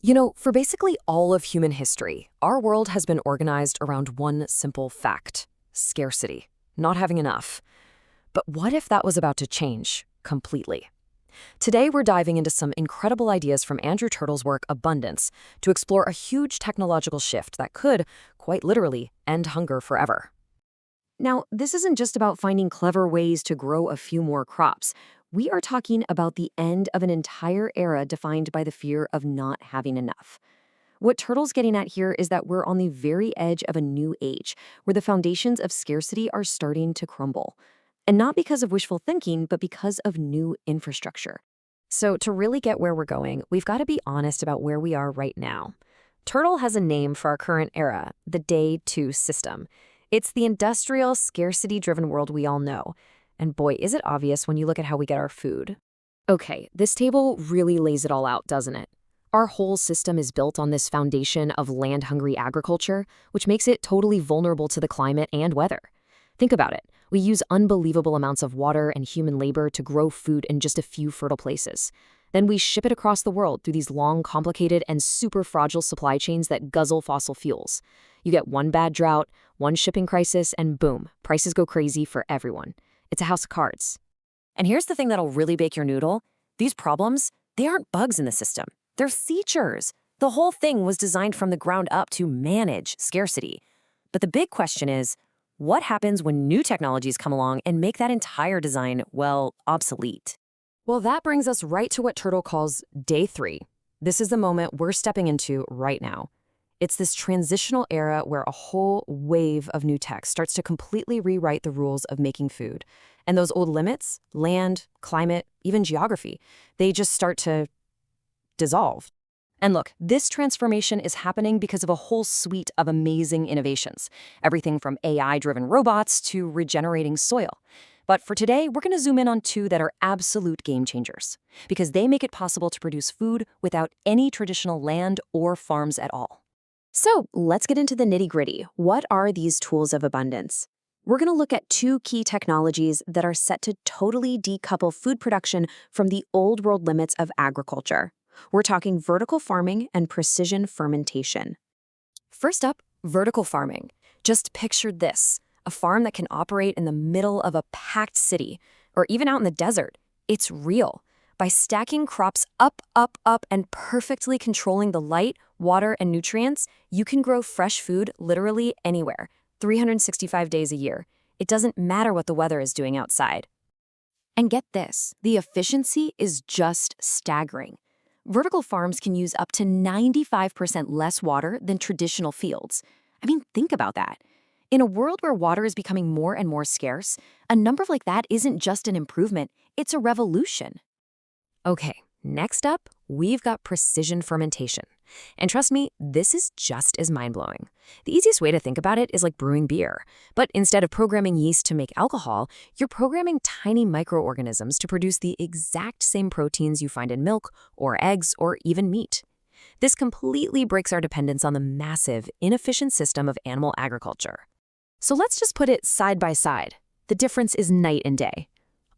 For basically all of human history, our world has been organized around one simple fact: scarcity, not having enough. But what if that was about to change completely? Today, we're diving into some incredible ideas from Andrew Turtle's work, Abundance, to explore a huge technological shift that could, quite literally, end hunger forever. Now, this isn't just about finding clever ways to grow a few more crops. We are talking about the end of an entire era defined by the fear of not having enough. What Turtle's getting at here is that we're on the very edge of a new age, where the foundations of scarcity are starting to crumble. And not because of wishful thinking, but because of new infrastructure. So to really get where we're going, we've got to be honest about where we are right now. Turtle has a name for our current era: the Day 2 system. It's the industrial, scarcity-driven world we all know. And boy, is it obvious when you look at how we get our food. Okay, this table really lays it all out, doesn't it? Our whole system is built on this foundation of land-hungry agriculture, which makes it totally vulnerable to the climate and weather. Think about it. We use unbelievable amounts of water and human labor to grow food in just a few fertile places. Then we ship it across the world through these long, complicated, and super fragile supply chains that guzzle fossil fuels. You get one bad drought, one shipping crisis, and boom, prices go crazy for everyone. It's a house of cards. And here's the thing that'll really bake your noodle. These problems, they aren't bugs in the system. They're features. The whole thing was designed from the ground up to manage scarcity. But the big question is, what happens when new technologies come along and make that entire design, well, obsolete? Well, that brings us right to what Turtle calls Day 3. This is the moment we're stepping into right now. It's this transitional era where a whole wave of new tech starts to completely rewrite the rules of making food. And those old limits, land, climate, even geography, they just start to dissolve. And look, this transformation is happening because of a whole suite of amazing innovations. Everything from AI-driven robots to regenerating soil. But for today, we're going to zoom in on two that are absolute game changers, because they make it possible to produce food without any traditional land or farms at all. So let's get into the nitty-gritty. What are these tools of abundance? We're going to look at two key technologies that are set to totally decouple food production from the old world limits of agriculture. We're talking vertical farming and precision fermentation. First up, vertical farming. Just picture this: a farm that can operate in the middle of a packed city, or even out in the desert. It's real. By stacking crops up, and perfectly controlling the light, water, and nutrients, you can grow fresh food literally anywhere, 365 days a year. It doesn't matter what the weather is doing outside. And get this, the efficiency is just staggering. Vertical farms can use up to 95% less water than traditional fields. I mean, think about that. In a world where water is becoming more and more scarce, a number like that isn't just an improvement, it's a revolution. Okay, next up, we've got precision fermentation. And trust me, this is just as mind-blowing. The easiest way to think about it is like brewing beer. But instead of programming yeast to make alcohol, you're programming tiny microorganisms to produce the exact same proteins you find in milk or eggs or even meat. This completely breaks our dependence on the massive, inefficient system of animal agriculture. So let's just put it side by side. The difference is night and day.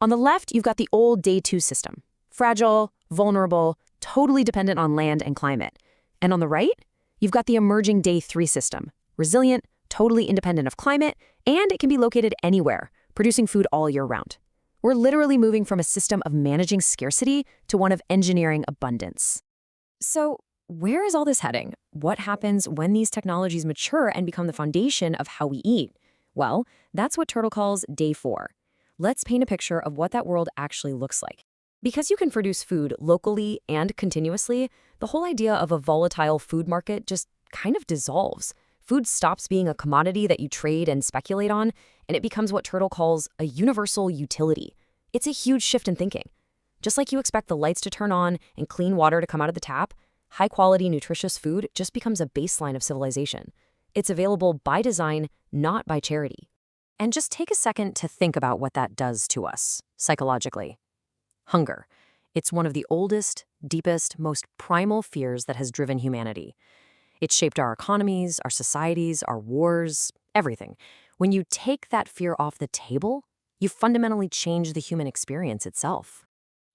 On the left, you've got the old Day 2 system. Fragile, vulnerable, totally dependent on land and climate. And on the right, you've got the emerging Day 3 system. Resilient, totally independent of climate, and it can be located anywhere, producing food all year round. We're literally moving from a system of managing scarcity to one of engineering abundance. So, where is all this heading? What happens when these technologies mature and become the foundation of how we eat? Well, that's what Turtle calls Day 4. Let's paint a picture of what that world actually looks like. Because you can produce food locally and continuously, the whole idea of a volatile food market just kind of dissolves. Food stops being a commodity that you trade and speculate on, and it becomes what Turtle calls a universal utility. It's a huge shift in thinking. Just like you expect the lights to turn on and clean water to come out of the tap, high-quality, nutritious food just becomes a baseline of civilization. It's available by design, not by charity. And just take a second to think about what that does to us, psychologically. Hunger. It's one of the oldest, deepest, most primal fears that has driven humanity. It's shaped our economies, our societies, our wars, everything. When you take that fear off the table, you fundamentally change the human experience itself.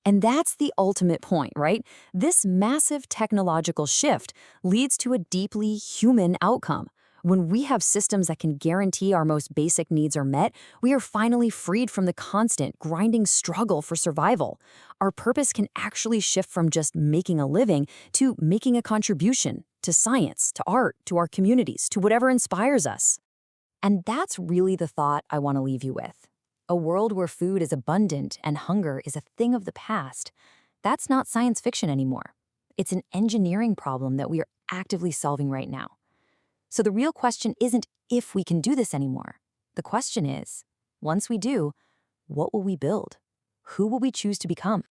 And that's the ultimate point, right? This massive technological shift leads to a deeply human outcome. When we have systems that can guarantee our most basic needs are met, we are finally freed from the constant, grinding struggle for survival. Our purpose can actually shift from just making a living to making a contribution to science, to art, to our communities, to whatever inspires us. And that's really the thought I want to leave you with. A world where food is abundant and hunger is a thing of the past. That's not science fiction anymore. It's an engineering problem that we are actively solving right now. So the real question isn't if we can do this anymore. The question is, once we do, what will we build? Who will we choose to become?